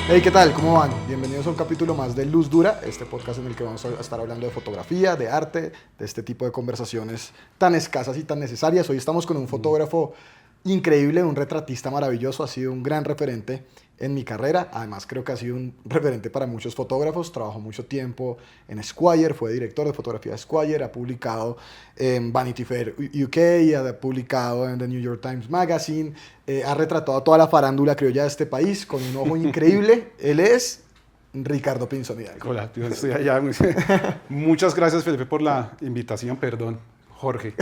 Hey, ¿qué tal? ¿Cómo van? Bienvenidos a un capítulo más de Luz Dura, este podcast en el que vamos a estar hablando de fotografía, de arte, de este tipo de conversaciones tan escasas y tan necesarias. Hoy estamos con un fotógrafo increíble, un retratista maravilloso, ha sido un gran referente en mi carrera. Además, creo que ha sido un referente para muchos fotógrafos. Trabajó mucho tiempo en Squire, fue director de fotografía de Squire, ha publicado en Vanity Fair UK, ha publicado en The New York Times Magazine, ha retratado a toda la farándula criolla de este país con un ojo increíble. Él es Ricardo Pinzón Hidalgo. Hola, yo estoy allá. Muchas gracias, Felipe, por la invitación. Perdón, Jorge.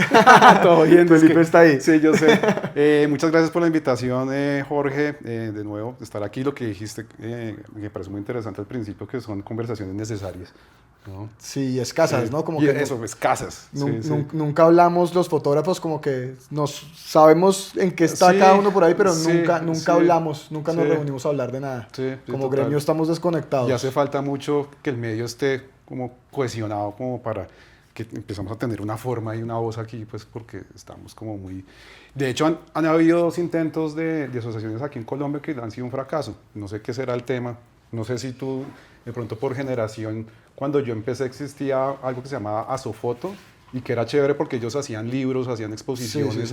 Todo bien. Felipe está ahí. Sí, yo sé. Muchas gracias por la invitación, Jorge. De nuevo, estar aquí. Lo que dijiste me parece muy interesante al principio, que son conversaciones necesarias, ¿no? Sí, escasas, ¿no? Como y que eso, escasas. Nunca hablamos los fotógrafos, como que nos sabemos en qué está cada uno por ahí, pero nunca hablamos, nunca nos reunimos a hablar de nada. Como total. gremio estamos desconectados. Y hace falta mucho que el medio esté como cohesionado, como para que empezamos a tener una forma y una voz aquí, pues porque estamos como muy... De hecho, han habido dos intentos de asociaciones aquí en Colombia que han sido un fracaso. No sé qué será el tema. No sé si tú, de pronto por generación, cuando yo empecé existía algo que se llamaba Asofoto y que era chévere porque ellos hacían libros, hacían exposiciones,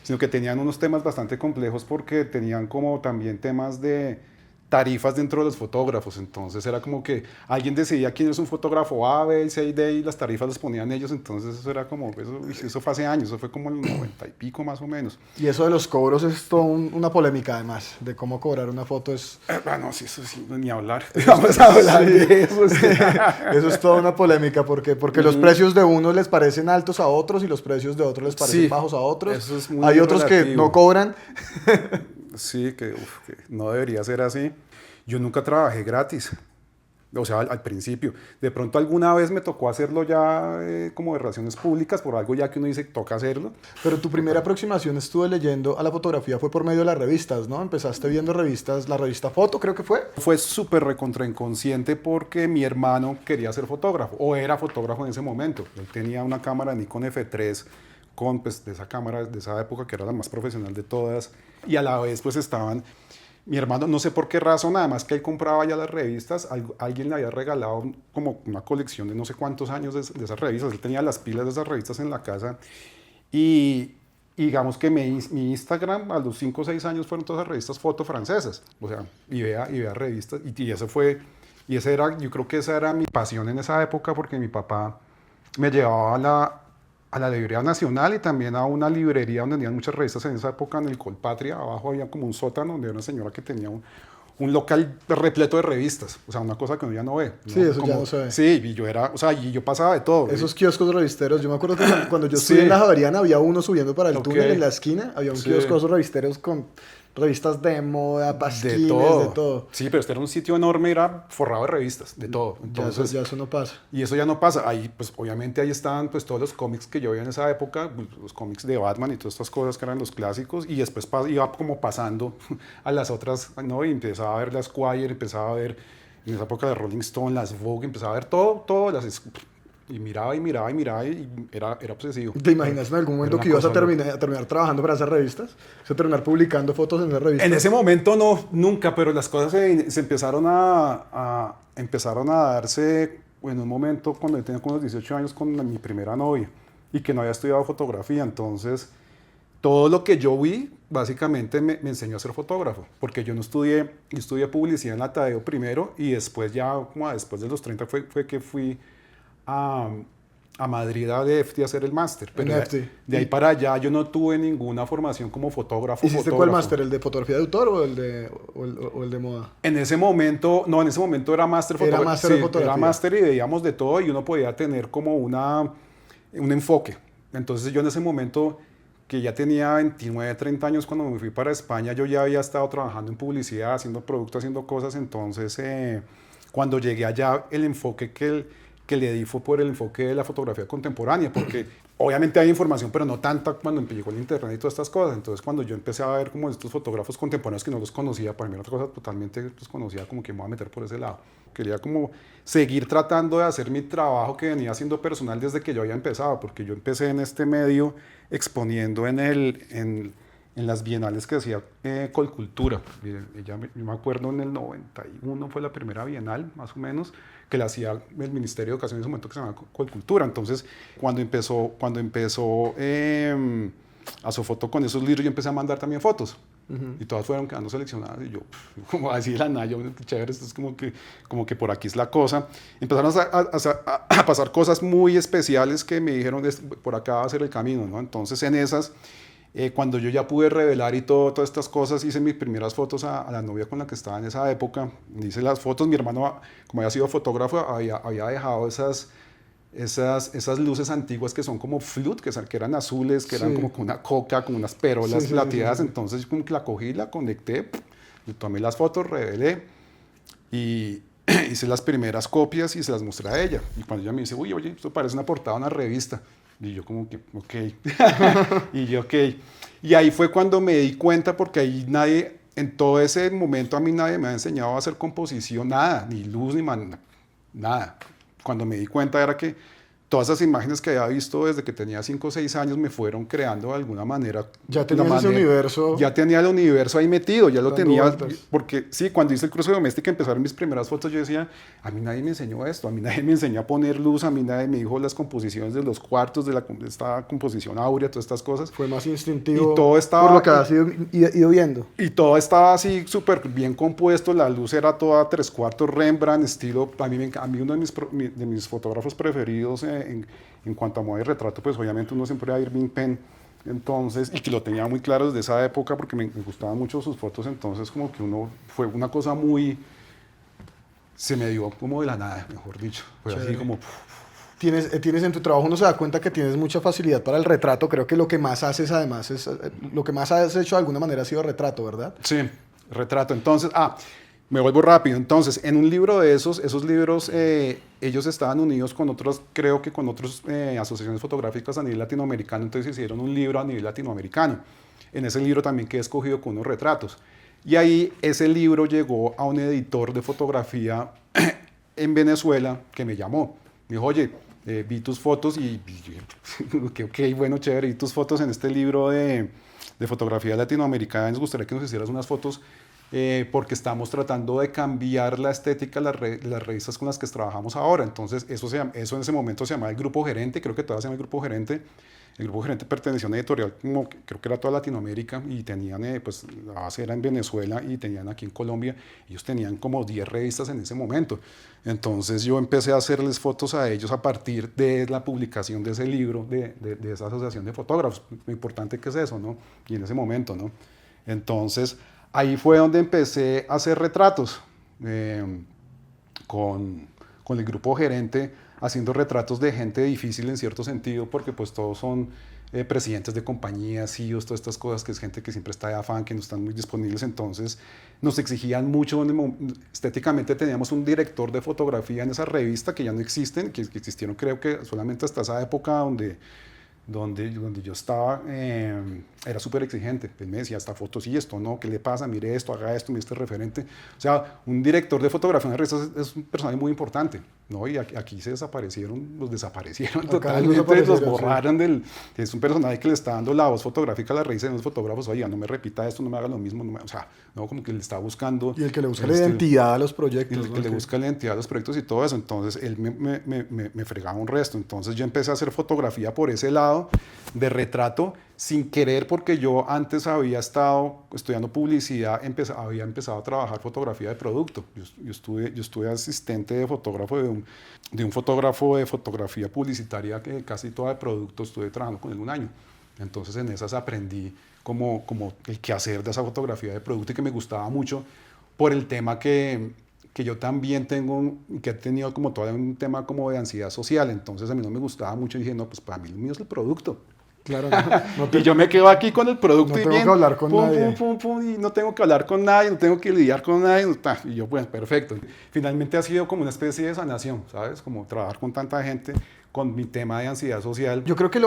sino que tenían unos temas bastante complejos porque tenían como también temas de tarifas dentro de los fotógrafos. Entonces era como que alguien decidía quién es un fotógrafo A, B, C y D y las tarifas las ponían ellos. Entonces eso era como, eso fue hace años, eso fue como en el 90 y pico más o menos. Y eso de los cobros es toda una polémica además, de cómo cobrar una foto es... no, sí, eso sí, ni hablar. Vamos a hablar de eso. Sí. Eso es toda una polémica porque los precios de unos les parecen altos a otros y los precios de otros les parecen bajos a otros. Eso es muy Hay otros relativo. que no cobran. Sí, que no debería ser así. Yo nunca trabajé gratis, o sea, al principio. De pronto alguna vez me tocó hacerlo ya como de relaciones públicas, por algo ya que uno dice, toca hacerlo. Pero tu primera aproximación, estuve leyendo, a la fotografía fue por medio de las revistas, ¿no? Empezaste viendo revistas, la revista Foto creo que fue. Fue súper recontra inconsciente porque mi hermano quería ser fotógrafo, o era fotógrafo en ese momento. Él tenía una cámara Nikon F3, con pues, de esa cámara de esa época que era la más profesional de todas, y a la vez pues estaban, mi hermano no sé por qué razón, nada más que él compraba ya las revistas, alguien le había regalado como una colección de no sé cuántos años de esas revistas, él tenía las pilas de esas revistas en la casa, y digamos que mi Instagram a los 5 o 6 años fueron todas esas revistas foto francesas, o sea, y vea revistas, y eso fue, y ese era, yo creo que esa era mi pasión en esa época, porque mi papá me llevaba a la Librería Nacional y también a una librería donde tenían muchas revistas en esa época, en el Colpatria. Abajo había como un sótano donde había una señora que tenía un local repleto de revistas. O sea, una cosa que uno ya no ve, ¿no? Sí, eso como, ya no se ve. Sí, y yo pasaba de todo. Esos kioscos revisteros, yo me acuerdo que cuando yo estuve en la Javeriana había uno subiendo para el túnel en la esquina, había un kiosco de esos revisteros con revistas de moda, pasquines, de todo. Sí, pero este era un sitio enorme, era forrado de revistas, de todo. Entonces, ya eso no pasa. Y eso ya no pasa. Ahí, pues, obviamente ahí estaban pues, todos los cómics que yo veía en esa época, pues, los cómics de Batman y todas estas cosas que eran los clásicos, y después iba como pasando a las otras, ¿no? Y empezaba a ver las Squire, empezaba a ver en esa época de Rolling Stone, las Vogue, empezaba a ver todo, y miraba y era obsesivo. ¿Te imaginas en algún momento que ibas a terminar trabajando para esas revistas? ¿O sea, terminar publicando fotos en esas revistas? En ese momento no, nunca, pero las cosas se empezaron empezaron a darse en un momento cuando yo tenía unos 18 años con mi primera novia y que no había estudiado fotografía. Entonces, todo lo que yo vi, básicamente me enseñó a ser fotógrafo, porque yo no estudié, yo estudié publicidad en la Tadeo primero y después ya, como después de los 30 fue que fui a Madrid a EFTI a hacer el máster. Pero de ahí para allá yo no tuve ninguna formación como fotógrafo. ¿Hiciste cuál máster? ¿El de fotografía de autor o el de moda? En ese momento era máster fotografía. Era máster de fotografía. Era máster y veíamos de todo y uno podía tener como un enfoque. Entonces yo en ese momento, que ya tenía 29, 30 años cuando me fui para España, yo ya había estado trabajando en publicidad, haciendo productos, haciendo cosas. Entonces cuando llegué allá, el enfoque que le di fue por el enfoque de la fotografía contemporánea, porque obviamente hay información, pero no tanta cuando llegó el internet y todas estas cosas. Entonces cuando yo empecé a ver como estos fotógrafos contemporáneos que no los conocía, para mí era otra cosa totalmente desconocida, como que me voy a meter por ese lado. Quería como seguir tratando de hacer mi trabajo que venía haciendo personal desde que yo había empezado, porque yo empecé en este medio exponiendo en en las bienales que hacía Colcultura. Yo me acuerdo en el 91 fue la primera bienal, más o menos, que la hacía el Ministerio de Educación en ese momento, que se llamaba Colcultura. Entonces, cuando empezó Asofoto con esos libros, yo empecé a mandar también fotos. Y todas fueron quedando seleccionadas y yo, como así de la nada, yo, chévere, esto es como que por aquí es la cosa. Empezaron a pasar cosas muy especiales que me dijeron, por acá va a ser el camino, ¿no? Entonces en esas, cuando yo ya pude revelar y todas estas cosas, hice mis primeras fotos a la novia con la que estaba en esa época. Hice las fotos, mi hermano, como había sido fotógrafo, había dejado esas luces antiguas que son como flute, que eran azules, que eran como con una coca, con unas perolas plateadas. Entonces yo como que la cogí, la conecté, le tomé las fotos, revelé y hice las primeras copias y se las mostré a ella. Y cuando ella me dice, oye, esto parece una portada de una revista. Y yo como que, ok. Y yo, ok. Y ahí fue cuando me di cuenta, porque ahí en todo ese momento a mí nadie me ha enseñado a hacer composición, nada, ni luz, nada. Cuando me di cuenta era que todas esas imágenes que había visto desde que tenía 5 o 6 años me fueron creando de alguna manera. Ya tenía ese universo. Ya tenía el universo ahí metido, ya lo tenía. Porque sí, cuando hice el curso de doméstica empezaron mis primeras fotos, yo decía, a mí nadie me enseñó esto, a mí nadie me enseñó a poner luz, a mí nadie me dijo las composiciones de los cuartos, de esta composición áurea, todas estas cosas. Fue más instintivo y todo estaba, por lo que has ido viendo. Y todo estaba así súper bien compuesto, la luz era toda 3/4 Rembrandt, estilo, a mí uno de mis fotógrafos preferidos en cuanto a moda y retrato, pues obviamente uno siempre va a Irving Penn, entonces, y que lo tenía muy claro desde esa época porque me gustaban mucho sus fotos, entonces como que fue una cosa se me dio como de la nada, mejor dicho, fue así como... Tienes en tu trabajo, uno se da cuenta que tienes mucha facilidad para el retrato, creo que lo que más haces además lo que más has hecho de alguna manera ha sido retrato, ¿verdad? Sí, retrato, entonces, me vuelvo rápido. Entonces, en un libro de esos libros, ellos estaban unidos con otros, creo que con otras asociaciones fotográficas a nivel latinoamericano, entonces hicieron un libro a nivel latinoamericano. En ese libro también quedé escogido con unos retratos. Y ahí ese libro llegó a un editor de fotografía en Venezuela que me llamó. Me dijo, oye, vi tus fotos y ok, bueno, chévere, vi tus fotos en este libro de fotografía latinoamericana, nos gustaría que nos hicieras unas fotos porque estamos tratando de cambiar la estética de las revistas con las que trabajamos ahora. Entonces, eso en ese momento se llamaba el Grupo Gerente, creo que todavía se llama el Grupo Gerente. El Grupo Gerente pertenecía a una editorial, creo que era toda Latinoamérica, y tenían, pues la base era en Venezuela y tenían aquí en Colombia. Ellos tenían como 10 revistas en ese momento. Entonces, yo empecé a hacerles fotos a ellos a partir de la publicación de ese libro, de esa asociación de fotógrafos. Lo importante que es eso, ¿no? Y en ese momento, ¿no? Entonces, ahí fue donde empecé a hacer retratos con el Grupo Gerente, haciendo retratos de gente difícil en cierto sentido, porque pues todos son presidentes de compañías, CEOs, todas estas cosas, que es gente que siempre está de afán, que no están muy disponibles, entonces nos exigían mucho. Estéticamente teníamos un director de fotografía en esa revista, que ya no existen, que existieron creo que solamente hasta esa época donde yo estaba, era súper exigente. Él me decía, esta foto sí, esto no, ¿qué le pasa? Mire esto, haga esto, mire este referente. O sea, un director de fotografía en la revista es un personaje muy importante, ¿no? Y aquí los desaparecieron totalmente, los borraron sí. Es un personaje que le está dando la voz fotográfica a la revista de los fotógrafos. Oiga, no me repita esto, no me haga lo mismo, o sea, no, como que le está buscando... Y el que le busca la identidad a los proyectos. El que le busca la identidad a los proyectos y todo eso. Entonces, él me fregaba un resto. Entonces, yo empecé a hacer fotografía por ese lado, de retrato, sin querer, porque yo antes había estado estudiando publicidad, había empezado a trabajar fotografía de producto. Yo estuve asistente de fotógrafo de un fotógrafo de fotografía publicitaria, que casi toda de producto, estuve trabajando con él un año. Entonces en esas aprendí como el quehacer de esa fotografía de producto, y que me gustaba mucho por el tema que yo también que he tenido como todo un tema como de ansiedad social. Entonces a mí no me gustaba mucho, y dije, no, pues para mí lo mío es el producto. Claro, y yo me quedo aquí con el producto, no y tengo que hablar con nadie. Y no tengo que hablar con nadie, no tengo que lidiar con nadie, y yo, bueno, perfecto. Finalmente ha sido como una especie de sanación, ¿sabes? Como trabajar con tanta gente, con mi tema de ansiedad social. Yo creo que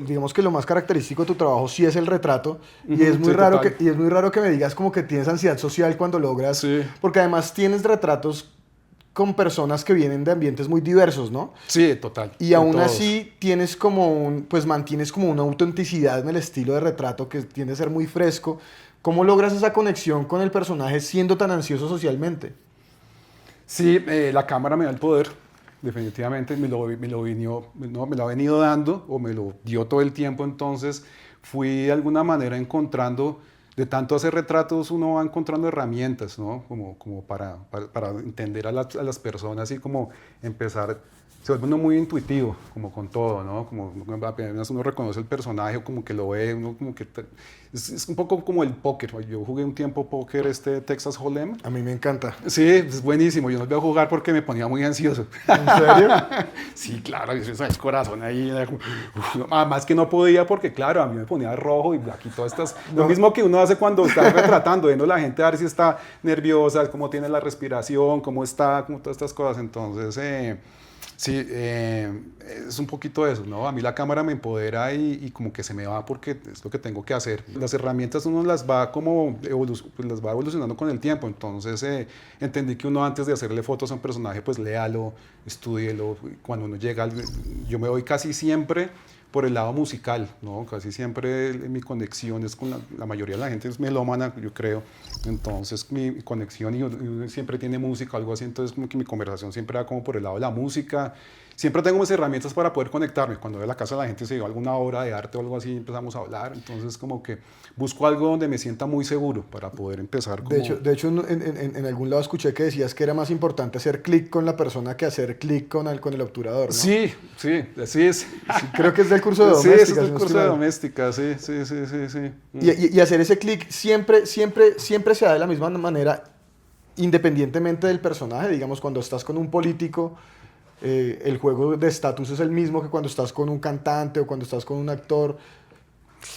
digamos que lo más característico de tu trabajo sí es el retrato, y es muy raro que me digas como que tienes ansiedad social cuando logras, sí. Porque además tienes retratos con personas que vienen de ambientes muy diversos, ¿no? Sí, total. Y de aún todos. así tienes como pues mantienes como una autenticidad en el estilo de retrato que tiende a ser muy fresco. ¿Cómo logras esa conexión con el personaje siendo tan ansioso socialmente? Sí, la cámara me da el poder, definitivamente, me lo ha venido dando o me lo dio todo el tiempo, entonces fui de alguna manera encontrando, de tanto hacer retratos uno va encontrando herramientas, ¿no? Como para entender a las personas y como empezar, se vuelve uno muy intuitivo, como con todo, ¿no? Como apenas uno reconoce el personaje o como que lo ve, uno como que... Es un poco como el póker, yo jugué un tiempo póker, Texas Hold'em. A mí me encanta. Sí, es buenísimo. Yo no voy a jugar porque me ponía muy ansioso. ¿En serio? Sí, claro, eso es corazón ahí. Era como, más que no podía porque, claro, a mí me ponía rojo y aquí todas estas... Lo mismo que uno hace cuando está retratando, viendo a la gente a ver si está nerviosa, cómo tiene la respiración, cómo está, como todas estas cosas. Entonces, sí, es un poquito eso, ¿no? A mí la cámara me empodera y como que se me va porque es lo que tengo que hacer. Las herramientas uno las va como pues las va evolucionando con el tiempo, entonces entendí que uno antes de hacerle fotos a un personaje, pues léalo, estúdielo. Cuando uno llega, yo me voy casi siempre por el lado musical, ¿no? Casi siempre mi conexión es con la mayoría de la gente es melómana, yo creo. Entonces mi conexión y uno siempre tiene música o algo así, entonces como que mi conversación siempre va como por el lado de la música. Siempre tengo mis herramientas para poder conectarme. Cuando voy a la casa de la gente se dio alguna obra de arte o algo así, empezamos a hablar. Entonces como que busco algo donde me sienta muy seguro para poder empezar. Como... De hecho en algún lado escuché que decías que era más importante hacer clic con la persona que hacer clic con el obturador, ¿no? Sí, sí, así es. Sí, creo que es del curso de Sí, doméstica. ese es si el no curso estoy de mal. doméstica, sí, sí, sí, sí, sí. Y hacer ese clic siempre se da de la misma manera, independientemente del personaje. Digamos, cuando estás con un político, el juego de estatus es el mismo que cuando estás con un cantante o cuando estás con un actor.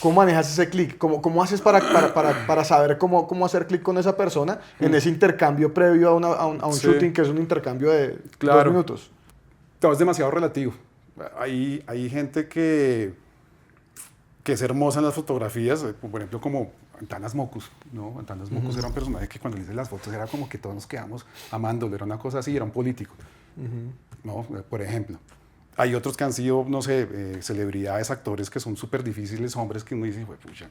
¿Cómo manejas ese clic? ¿Cómo haces para saber cómo hacer clic con esa persona en ese intercambio previo a un Sí, shooting que es un intercambio de claro. 2 minutos? Todo es demasiado relativo. Hay gente que es hermosa en las fotografías, por ejemplo, como Antanas Mocus, ¿no? Antanas Mocus era un personaje que cuando le hice las fotos era como que todos nos quedamos amándolo, era una cosa así, era un político, ¿no? Por ejemplo. Hay otros que han sido, no sé, celebridades, actores que son súper difíciles, hombres que uno dice, pucha,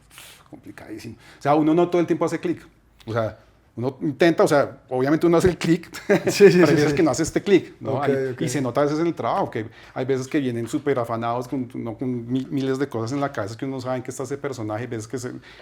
complicadísimo. O sea, uno no todo el tiempo hace clic. O sea, uno intenta, o sea, obviamente uno hace el clic, Sí, pero hay veces sí. que no hace este clic, ¿no? Ok. Y se nota a veces en el trabajo, que hay veces que vienen súper afanados con miles de cosas en la cabeza que uno no sabe en qué está ese personaje, hay veces que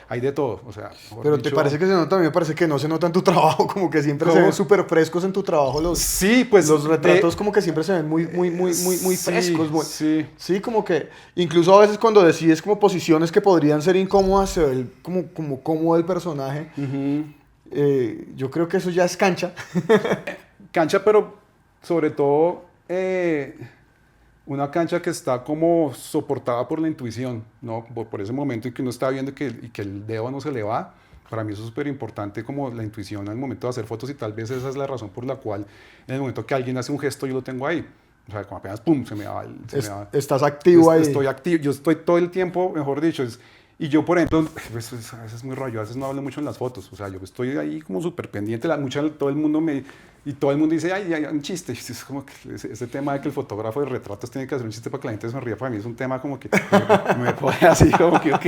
hay de todo, o sea, mejor Pero ¿te dicho, parece que se nota? A mí me parece que no se nota en tu trabajo, como que siempre se ¿cómo? ven súper frescos en tu trabajo Sí, pues los retratos como que siempre se ven muy sí, frescos. sí. Sí, como que incluso a veces cuando decides como posiciones que podrían ser incómodas, se ve como cómodo el personaje. Yo creo que eso ya es cancha. Cancha, pero sobre todo una cancha que está como soportada por la intuición, ¿no? Por ese momento en que uno está viendo y que el dedo no se le va. Para mí eso es súper importante, como la intuición al momento de hacer fotos, y tal vez esa es la razón por la cual en el momento que alguien hace un gesto yo lo tengo ahí. O sea, como apenas pum, se me va. Estás activo ahí. Estoy activo, yo estoy todo el tiempo, mejor dicho. Y yo, por ejemplo, pues, a veces es muy rollo, a veces no hablo mucho en las fotos. O sea, yo estoy ahí como súper pendiente. Todo el mundo dice, ay, un chiste. Y es como que ese tema de que el fotógrafo de retratos tiene que hacer un chiste para que la gente se sonría, para mí es un tema como que me pone así, como que, ok.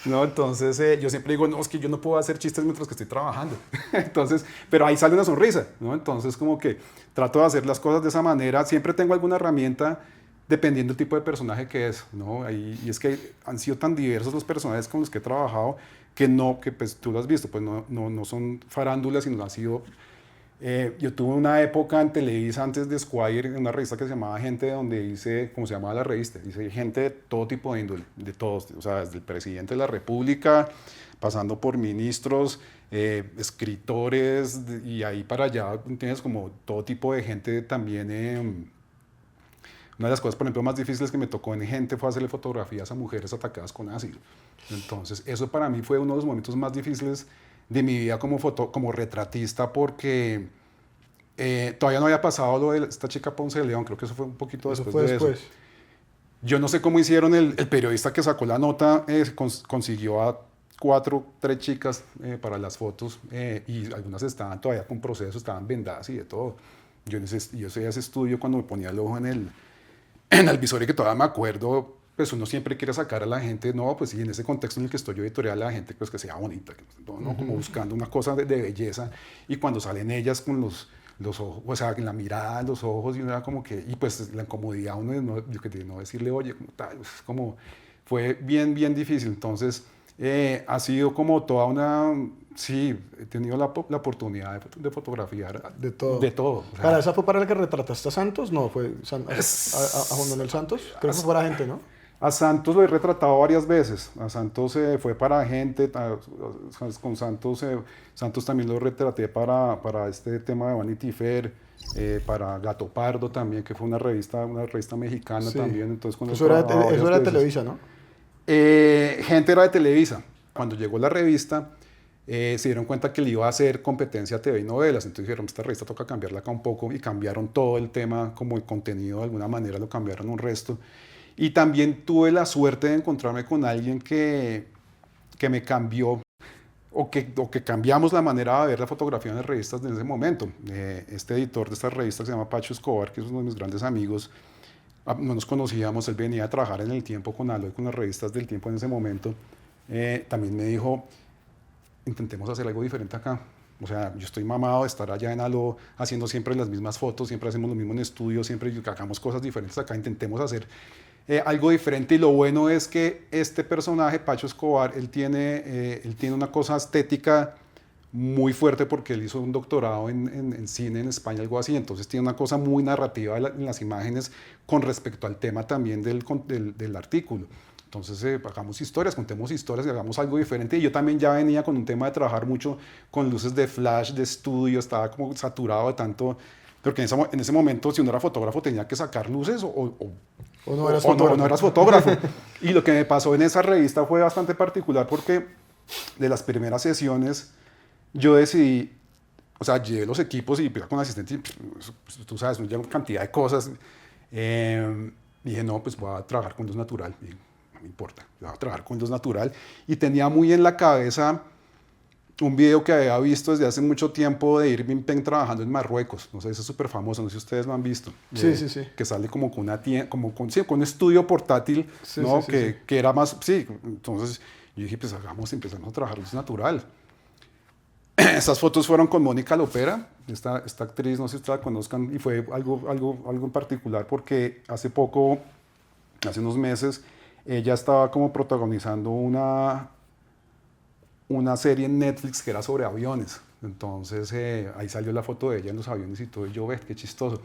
¿No? Entonces, yo siempre digo, no, es que yo no puedo hacer chistes mientras que estoy trabajando. Entonces, pero ahí sale una sonrisa, ¿no? Entonces, como que trato de hacer las cosas de esa manera. Siempre tengo alguna herramienta dependiendo del tipo de personaje que es, ¿no? Y es que han sido tan diversos los personajes con los que he trabajado que pues tú lo has visto, pues no son farándulas, sino han sido... yo tuve una época en Televisa antes de Squire, en una revista que se llamaba Gente, donde hice, ¿cómo se llamaba la revista? Dice gente de todo tipo de índole, de todos, o sea, desde el presidente de la República, pasando por ministros, escritores, y ahí para allá tienes como todo tipo de gente también... Una de las cosas, por ejemplo, más difíciles que me tocó en Gente fue hacerle fotografías a mujeres atacadas con ácido. Entonces, eso para mí fue uno de los momentos más difíciles de mi vida como retratista, porque todavía no había pasado lo de esta chica Ponce de León, creo que eso fue un poquito Eso después fue de después. eso. Yo no sé cómo hicieron, el periodista que sacó la nota consiguió a 3 chicas para las fotos, y algunas estaban todavía con proceso, estaban vendadas y de todo. yo hacía ese estudio cuando me ponía el ojo en el visor y que todavía me acuerdo, pues uno siempre quiere sacar a la gente, no, pues sí, en ese contexto en el que estoy yo editorial, la gente pues que sea bonita, ¿no? Como buscando una cosa de belleza, y cuando salen ellas con los ojos, o sea, en la mirada, los ojos, y uno era como que, y pues la incomodidad, uno de no decirle, oye, como tal, es como, fue bien, bien difícil. Entonces, ha sido como toda una, sí, he tenido la oportunidad de fotografiar De todo. de todo. O sea, ¿Para esa fue para la que retrataste a Santos? No, fue a Juan Manuel Santos. Creo que fue para gente, ¿no? a Santos lo he retratado varias veces. A Santos fue para gente, con Santos, Santos también lo retraté para este tema de Vanity Fair, para Gato Pardo también, que fue una revista mexicana Sí. también. Entonces, cuando Eso era, trabajaba eso varias era de veces. Televisa, ¿no? Gente era de Televisa. Cuando llegó la revista, se dieron cuenta que le iba a hacer competencia a TV y novelas. Entonces dijeron, esta revista toca cambiarla acá un poco, y cambiaron todo el tema, como el contenido de alguna manera lo cambiaron un resto. Y también tuve la suerte de encontrarme con alguien que me cambió, o que cambiamos la manera de ver la fotografía en las revistas en ese momento. Este editor de esta revista, que se llama Pacho Escobar, que es uno de mis grandes amigos, no nos conocíamos, él venía a trabajar en El Tiempo con Aloy, con las revistas del Tiempo en ese momento. También me dijo, intentemos hacer algo diferente acá. O sea, yo estoy mamado de estar allá en Aló haciendo siempre las mismas fotos, siempre hacemos lo mismo en estudio, siempre hagamos cosas diferentes acá, intentemos hacer algo diferente. Y lo bueno es que este personaje, Pacho Escobar, él tiene una cosa estética muy fuerte, porque él hizo un doctorado en cine en España, algo así. Entonces tiene una cosa muy narrativa en las imágenes con respecto al tema también del artículo. Entonces hagamos historias, contemos historias y hagamos algo diferente. Y yo también ya venía con un tema de trabajar mucho con luces de flash, de estudio, estaba como saturado de tanto, porque en ese momento, si uno era fotógrafo, tenía que sacar luces o no eras fotógrafo. no eras fotógrafo. Y lo que me pasó en esa revista fue bastante particular, porque de las primeras sesiones yo decidí, o sea, llevé los equipos y con asistente, y, pues, tú sabes, me llevo cantidad de cosas. Dije, no, pues voy a trabajar con luz natural. Y no me importa, voy a trabajar con luz natural. Y tenía muy en la cabeza un video que había visto desde hace mucho tiempo de Irving Penn trabajando en Marruecos. No sé, ese es súper famoso, no sé si ustedes lo han visto. Sí, sí, sí. Que sale como con una tienda, como con un estudio portátil, Sí, ¿no? sí, sí, sí. Que era más, sí. Entonces yo dije, pues empezamos a trabajar luz natural. Estas fotos fueron con Mónica Lopera, esta actriz, no sé si ustedes la conozcan, y fue algo en particular, porque hace unos meses, ella estaba como protagonizando una serie en Netflix que era sobre aviones. Entonces ahí salió la foto de ella en los aviones y todo, y yo, qué chistoso.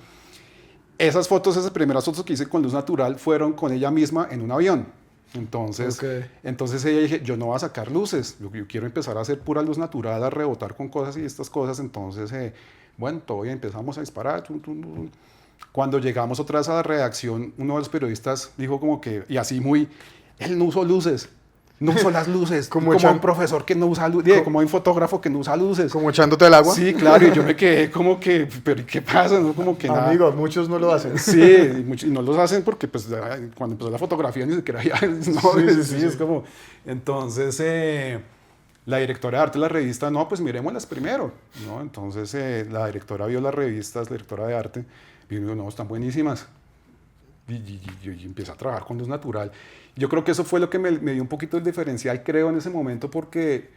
Esas primeras fotos que hice con luz natural fueron con ella misma en un avión. Entonces ella dije, yo no voy a sacar luces, yo quiero empezar a hacer pura luz natural, a rebotar con cosas y estas cosas. Entonces, bueno, todavía empezamos a disparar. Cuando llegamos otra vez a la redacción, uno de los periodistas dijo como que, y así él no usó luces. No usó las luces, como un profesor que no usa luces, como un fotógrafo que no usa luces. ¿Como echándote el agua? Sí, claro, y yo me quedé como que, pero ¿qué pasa? ¿No? Como que Amigo, nada. muchos no lo hacen. Sí, y no los hacen porque pues, cuando empezó la fotografía ni siquiera ya, no, sí, es como... Entonces, la directora de arte de la revista, no, pues miremoslas primero, ¿no? Entonces, la directora vio las revistas, la directora de arte, y dijo, no, están buenísimas. Y empecé a trabajar con luz natural. Yo creo que eso fue lo que me dio un poquito el diferencial, creo, en ese momento, porque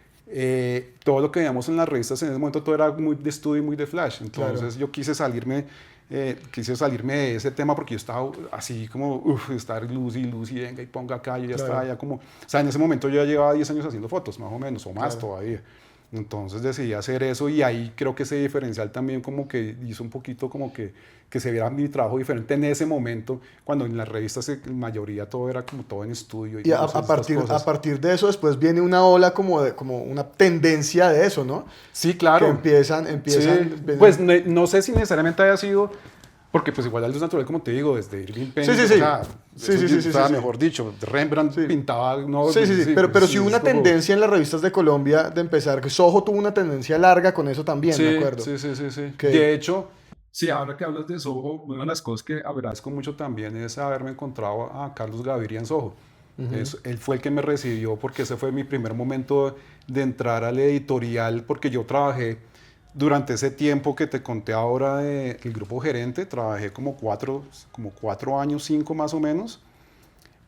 todo lo que veíamos en las revistas en ese momento todo era muy de estudio y muy de flash. Entonces claro, yo quise salirme de ese tema, porque yo estaba así como, estar luz y venga y ponga acá, yo ya claro, estaba ya como... O sea, en ese momento yo ya llevaba 10 años haciendo fotos, más o menos, o más claro, todavía. Entonces decidí hacer eso, y ahí creo que ese diferencial también como que hizo un poquito como que se viera mi trabajo diferente en ese momento, cuando en las revistas en mayoría todo era como todo en estudio. Y a partir de eso después viene una ola como una tendencia de eso, ¿no? Sí, claro. Que empiezan sí, pues no sé si necesariamente haya sido... Porque pues igual la luz natural, como te digo, desde Irving Penn, mejor dicho, Rembrandt pintaba... No, pero sí hubo una tendencia en las revistas de Colombia de empezar, que Soho tuvo una tendencia larga con eso también, ¿de acuerdo? Sí. De hecho, sí, ahora que hablas de Soho, una de las cosas que agradezco mucho también es haberme encontrado a Carlos Gaviria en Soho. Él fue el que me recibió, porque ese fue mi primer momento de entrar al editorial, porque yo trabajé durante ese tiempo que te conté ahora del grupo gerente, trabajé como 4 años, 5 más o menos.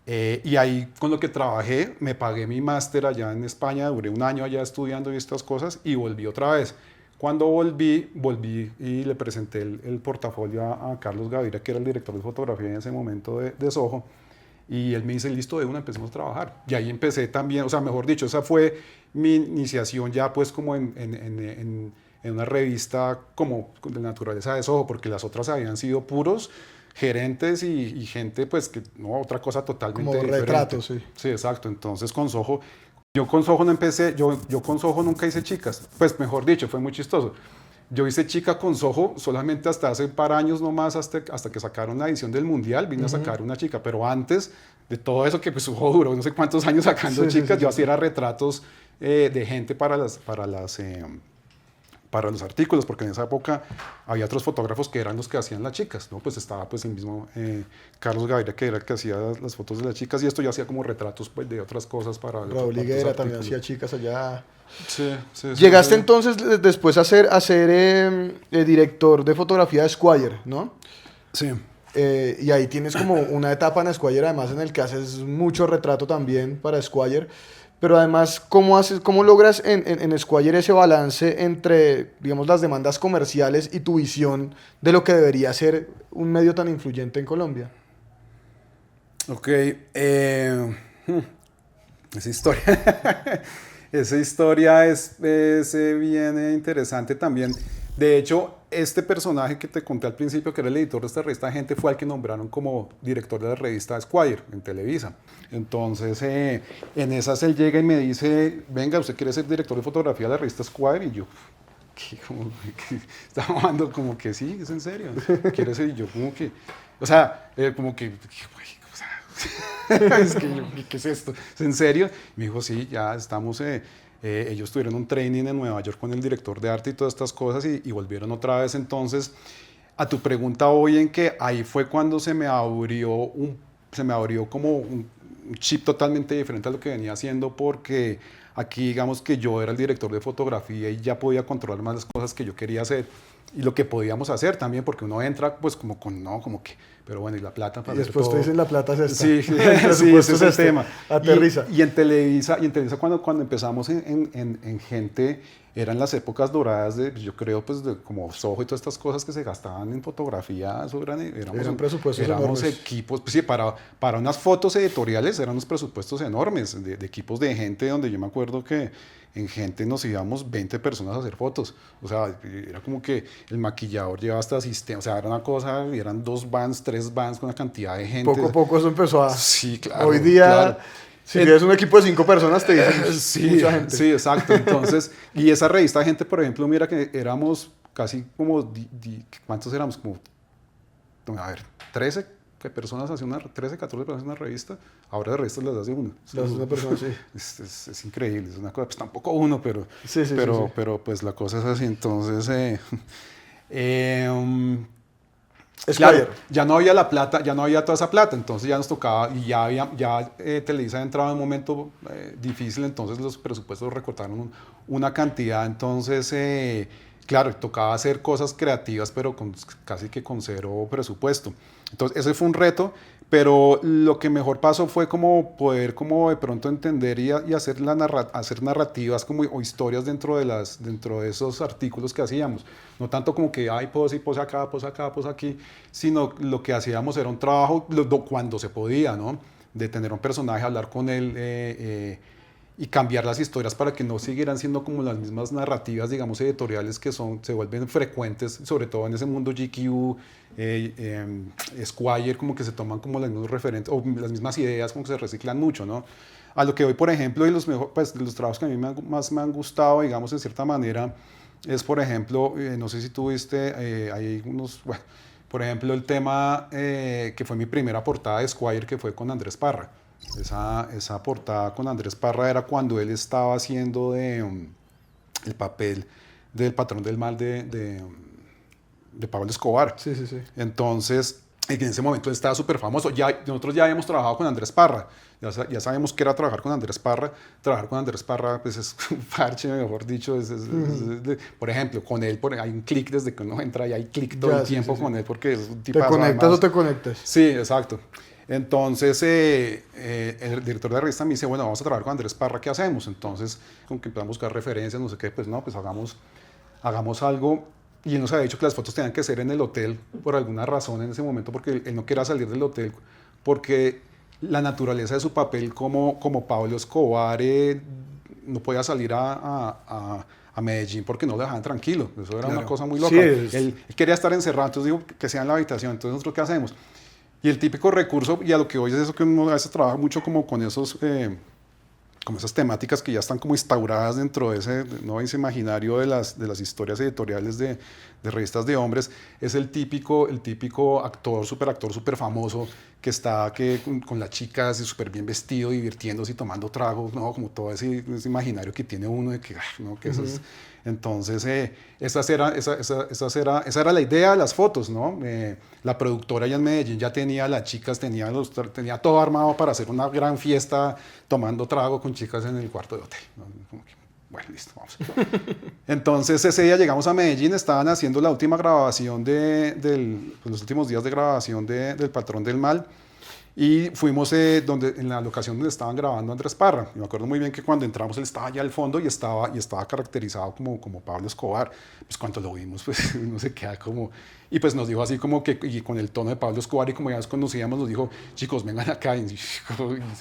Y ahí con lo que trabajé, me pagué mi máster allá en España, duré un año allá estudiando y estas cosas y volví otra vez. Cuando volví y le presenté el portafolio a Carlos Gaviria, que era el director de fotografía en ese momento de Soho. Y él me dice, listo, de una, empecemos a trabajar. Y ahí empecé también, o sea, mejor dicho, esa fue mi iniciación ya pues como en una revista como de naturaleza de Soho, porque las otras habían sido puros gerentes y gente pues que no, otra cosa totalmente Como diferente. retratos, sí. Sí, exacto. Entonces con Soho, yo con Soho no empecé, yo con Soho nunca hice chicas. Pues mejor dicho, fue muy chistoso. Yo hice chica con Soho solamente hasta hace un par de años nomás, hasta que sacaron la edición del Mundial, vine a sacar una chica, pero antes de todo eso que pues Soho duró no sé cuántos años sacando chicas, yo hacía retratos de gente para los artículos, porque en esa época había otros fotógrafos que eran los que hacían las chicas, ¿no? Pues estaba pues el mismo Carlos Gaviria, que era el que hacía las fotos de las chicas, y esto yo hacía como retratos pues de otras cosas para... Raúl Higuera también hacía chicas allá. Sí, sí, Llegaste sí. entonces después a ser director de fotografía de Squire, ¿no? Sí. Y ahí tienes como una etapa en Squire, además en el que haces mucho retrato también para Squire. Pero además, ¿cómo logras en Squire ese balance entre, digamos, las demandas comerciales y tu visión de lo que debería ser un medio tan influyente en Colombia? Ok, esa historia, esa historia es bien interesante también. De hecho, este personaje que te conté al principio, que era el editor de esta revista Gente, fue al que nombraron como director de la revista Esquire en Televisa. Entonces, en esas él llega y me dice, venga, ¿usted quiere ser director de fotografía de la revista Esquire? Y yo, ¿qué? Estaba hablando como que sí, es en serio. ¿Quiere ser? Y yo como que, o sea, como que, es que ¿qué es esto? ¿Es en serio? Y me dijo, sí, ya estamos... ellos tuvieron un training en Nueva York con el director de arte y todas estas cosas y volvieron otra vez. Entonces, a tu pregunta hoy en que ahí fue cuando se me abrió como un chip totalmente diferente a lo que venía haciendo, porque aquí digamos que yo era el director de fotografía y ya podía controlar más las cosas que yo quería hacer y lo que podíamos hacer también, porque uno entra pues como con, no, como que, pero bueno, y la plata para Y hacer después todo. te dicen la plata es esta. Sí, sí, Sí, ese es el tema. Aterriza. Y en Televisa cuando empezamos en Gente, eran las épocas doradas de, yo creo, pues de como Soho y todas estas cosas que se gastaban en fotografía, eso Eran presupuestos éramos enormes. equipos, pues sí, para unas fotos editoriales eran unos presupuestos enormes, de equipos de gente, donde yo me acuerdo que en Gente nos íbamos 20 personas a hacer fotos. O sea, era como que el maquillador llevaba hasta asistente, o sea, era una cosa, eran 2 vans, 3 vans con una cantidad de gente. Poco a poco eso empezó a... Sí, claro. Hoy día, claro. si tienes un equipo de 5 personas, te dicen Sí, mucha gente. sí, exacto. Entonces, y esa revista Gente, por ejemplo, mira que éramos casi como, ¿cuántos éramos? Como, a ver, 13 personas hacían 13, 14 personas en una revista. Ahora de revistas las hace uno. Las una persona, sí. Es increíble, es una cosa, pues tampoco uno, pero, Sí. pero pues la cosa es así. Entonces, Esquire. claro, ya no había la plata, ya no había toda esa plata, entonces ya nos tocaba, y Televisa había entrado en un momento difícil, entonces los presupuestos recortaron una cantidad, entonces, claro, tocaba hacer cosas creativas, pero casi que con cero presupuesto. Entonces, ese fue un reto, pero lo que mejor pasó fue como poder como de pronto entender y hacer narrativas como, o historias dentro de esos artículos que hacíamos. No tanto como que hay pose y pose acá, pose acá, pose aquí, sino lo que hacíamos era un trabajo cuando se podía, ¿no? De tener un personaje, hablar con él y cambiar las historias para que no siguieran siendo como las mismas narrativas, digamos, editoriales que se vuelven frecuentes, sobre todo en ese mundo GQ, Esquire, como que se toman como los mismos referentes, o las mismas ideas, como que se reciclan mucho, ¿no? A lo que hoy, por ejemplo, y los trabajos que a mí más me han gustado, digamos, en cierta manera, es, por ejemplo, no sé si tuviste, hay unos, bueno, por ejemplo, el tema que fue mi primera portada de Esquire, que fue con Andrés Parra. Esa portada con Andrés Parra era cuando él estaba haciendo el papel del patrón del mal de Pablo Escobar. Sí. Entonces, y que en ese momento estaba súper famoso. Nosotros ya habíamos trabajado con Andrés Parra, ya sabemos qué era trabajar con Andrés Parra. Trabajar con Andrés Parra pues es un parche, mejor dicho. Por ejemplo, con él hay un clic desde que uno entra y hay clic todo el tiempo con él porque es un tipazo. ¿Te conectas además, o te conectas? Sí, exacto. Entonces el director de la revista me dice, bueno, vamos a trabajar con Andrés Parra, ¿qué hacemos? Entonces, como que empezamos a buscar referencias, no sé qué, pues no, pues hagamos algo. Y él nos había dicho que las fotos tenían que ser en el hotel por alguna razón en ese momento, porque él no quería salir del hotel, porque la naturaleza de su papel como Pablo Escobar no podía salir a Medellín porque no lo dejaban tranquilo. Eso era una cosa muy loca. Sí, él quería estar encerrado, entonces dijo que sea en la habitación. Entonces, ¿nosotros qué hacemos? Y el típico recurso, y a lo que hoy es eso que uno a veces trabaja mucho como con como esas temáticas que ya están como instauradas dentro de ese imaginario de las historias editoriales de revistas de hombres, es el típico actor, súper famoso que está con las chicas súper bien vestido, divirtiéndose y tomando tragos, ¿no? Como todo ese imaginario que tiene uno de que, ¿no? Que eso es. Entonces, esa era la idea de las fotos, ¿no? La productora allá en Medellín ya tenía las chicas, tenía todo armado para hacer una gran fiesta tomando trago con chicas en el cuarto de hotel, ¿no? Bueno, listo, vamos. Entonces, ese día llegamos a Medellín, estaban haciendo la última grabación los últimos días de grabación del Patrón del Mal. Y fuimos en la locación donde estaban grabando Andrés Parra. Y me acuerdo muy bien que cuando entramos él estaba allá al fondo y estaba caracterizado como Pablo Escobar. Pues cuando lo vimos, pues uno se queda como... Y pues nos dijo así como que, y con el tono de Pablo Escobar, y como ya nos conocíamos, nos dijo, chicos, vengan acá.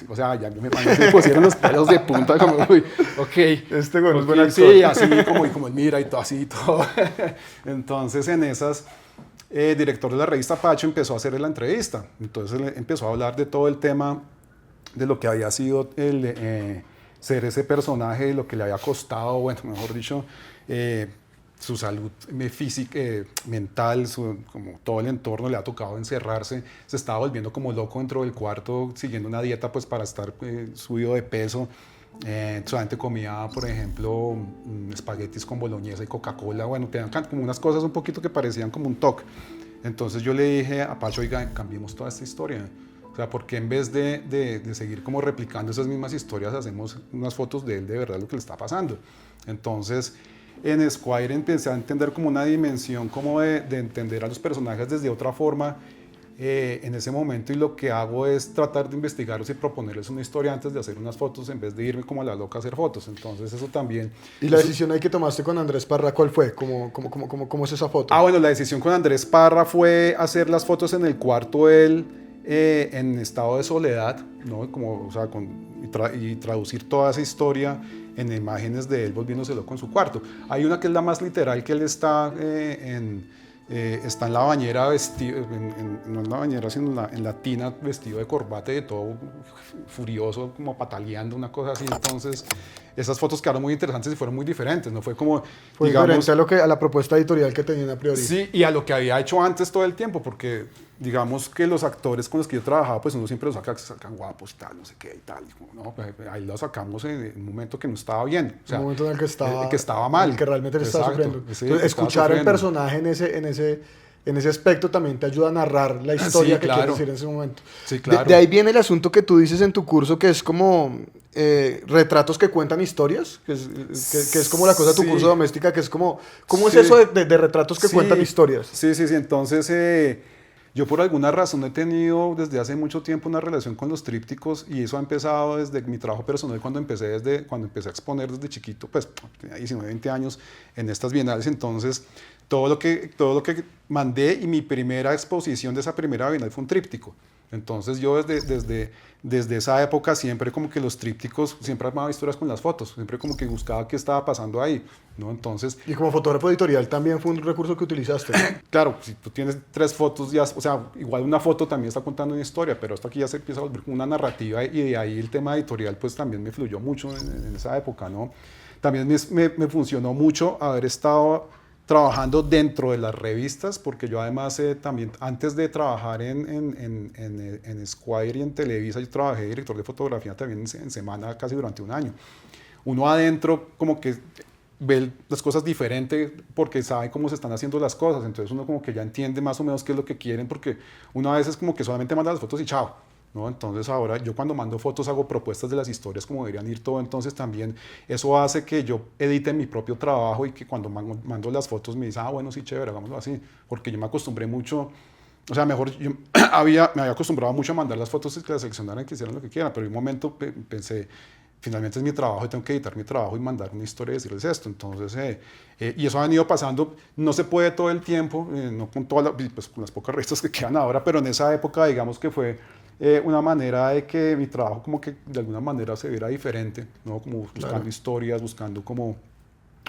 O sea, ya me pusieron los pelos de punta, como, uy, ok. Este güey es buen actor. Sí, así como él mira y todo así y todo. Entonces en esas... director de la revista Pacho empezó a hacer la entrevista. Entonces él empezó a hablar de todo el tema de lo que había sido ser ese personaje, lo que le había costado, bueno, mejor dicho, su salud física, mental, como todo el entorno le ha tocado encerrarse, se estaba volviendo como loco dentro del cuarto, siguiendo una dieta pues para estar subido de peso. Solamente comía, por ejemplo, espaguetis con boloñesa y Coca-Cola. Bueno, tenían como unas cosas un poquito que parecían como un toque. Entonces yo le dije a Pacho, oiga, cambiemos toda esta historia. O sea, porque en vez de seguir como replicando esas mismas historias, hacemos unas fotos de él de verdad lo que le está pasando. Entonces, en Esquire empecé a entender como una dimensión como de entender a los personajes desde otra forma. En ese momento, y lo que hago es tratar de investigarlos y proponerles una historia antes de hacer unas fotos en vez de irme como a la loca a hacer fotos. Entonces eso también... ¿Y la decisión ahí que tomaste con Andrés Parra cuál fue? ¿Cómo es esa foto? Bueno, la decisión con Andrés Parra fue hacer las fotos en el cuarto de él en estado de soledad, ¿no? Como, o sea, y traducir toda esa historia en imágenes de él volviéndose loco en su cuarto. Hay una que es la más literal, que él está está en la bañera vestido, no en la bañera, sino en la tina, vestido de corbata y de todo furioso, como pataleando, una cosa así. Entonces, esas fotos quedaron muy interesantes y fueron muy diferentes. No fue como, fue diferente a la propuesta editorial que tenían a priori. Sí, y a lo que había hecho antes todo el tiempo, porque digamos que los actores con los que yo trabajaba, pues uno siempre los sacan guapos y tal, no sé qué y tal. Y como, no, pues ahí los sacamos en un momento que no estaba bien. O sea, un momento en el que estaba mal. El que realmente le estaba sufriendo. Sí, entonces, escuchar el personaje en ese aspecto también te ayuda a narrar la historia que quieres decir en ese momento. Sí, claro. De ahí viene el asunto que tú dices en tu curso, que es como retratos que cuentan historias, que es como la cosa de tu curso doméstica, que es como, ¿cómo es eso de retratos que cuentan historias? Sí. Entonces, yo por alguna razón he tenido desde hace mucho tiempo una relación con los trípticos, y eso ha empezado desde mi trabajo personal cuando empecé a exponer desde chiquito, pues tenía 19, 20 años en estas bienales. Entonces, todo lo que mandé, y mi primera exposición de esa primera bienal fue un tríptico. Entonces yo desde esa época siempre como que los trípticos, siempre armaba historias con las fotos, siempre como que buscaba qué estaba pasando ahí, ¿no? Entonces... Y como fotógrafo editorial también fue un recurso que utilizaste, ¿no? Claro, si tú tienes 3 fotos, ya, o sea, igual una foto también está contando una historia, pero esto aquí ya se empieza a volver como una narrativa, y de ahí el tema editorial pues también me fluyó mucho en esa época, ¿no? También me funcionó mucho haber estado trabajando dentro de las revistas, porque yo además también, antes de trabajar en Esquire y en Televisa, yo trabajé director de fotografía también en Semana casi durante un año. Uno adentro como que ve las cosas diferente porque sabe cómo se están haciendo las cosas. Entonces uno como que ya entiende más o menos qué es lo que quieren, porque uno a veces como que solamente manda las fotos y chao, ¿no? Entonces ahora yo cuando mando fotos hago propuestas de las historias, como deberían ir todo. Entonces también eso hace que yo edite mi propio trabajo y que cuando mando las fotos me dice, ah, bueno, sí, chévere, hagámoslo así. Porque yo me acostumbré mucho, o sea, mejor yo me había acostumbrado mucho a mandar las fotos y que las seleccionaran, que hicieran lo que quieran, pero en un momento pensé, finalmente es mi trabajo y tengo que editar mi trabajo y mandar una historia y decirles esto. Entonces, y eso ha venido pasando, no se puede todo el tiempo, no con, pues, con las pocas revistas que quedan ahora, pero en esa época digamos que fue una manera de que mi trabajo como que de alguna manera se viera diferente, ¿no? Como buscando Claro. historias, buscando como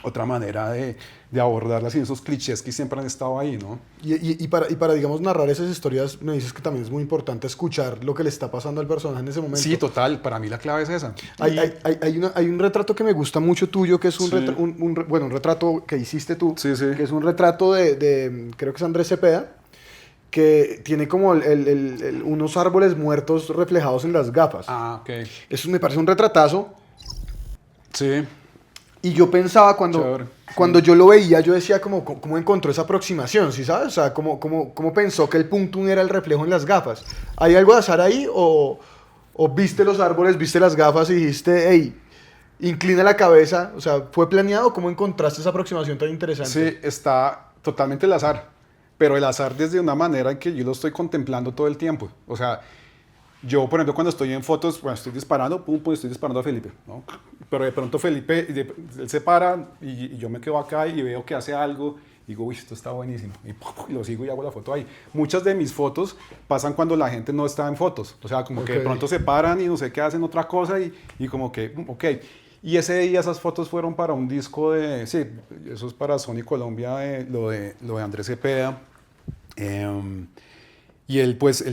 otra manera de abordarlas y esos clichés que siempre han estado ahí, ¿no? Y para, digamos, narrar esas historias, me dices que también es muy importante escuchar lo que le está pasando al personaje en ese momento. Sí, total, para mí la clave es esa. Hay un retrato que me gusta mucho tuyo, que es Sí. un retrato que hiciste tú, Sí, sí. que es un retrato creo que es Andrés Cepeda, que tiene como unos árboles muertos reflejados en las gafas. Ah, ok. Eso me parece un retratazo. Sí. Y yo pensaba Chévere, cuando yo lo veía, yo decía cómo encontró esa aproximación, ¿sí sabes? O sea, cómo pensó que el punto era el reflejo en las gafas. ¿Hay algo de azar ahí o viste los árboles, viste las gafas y dijiste, hey, inclina la cabeza? O sea, ¿fue planeado? ¿Cómo encontraste esa aproximación tan interesante? Sí, está totalmente el azar, pero el azar desde una manera en que yo lo estoy contemplando todo el tiempo. O sea, yo, por ejemplo, cuando estoy en fotos, bueno, estoy disparando, pum, pum, estoy disparando a Felipe, ¿no? Pero de pronto Felipe, él se para y yo me quedo acá y veo que hace algo y digo, uy, esto está buenísimo. Y, pum, y lo sigo y hago la foto ahí. Muchas de mis fotos pasan cuando la gente no está en fotos. O sea, como que de Ok. pronto se paran y no sé qué hacen otra cosa y como que, ok. Y ese día esas fotos fueron para un disco sí, eso es para Sony Colombia, lo de Andrés Cepeda. Y él, pues,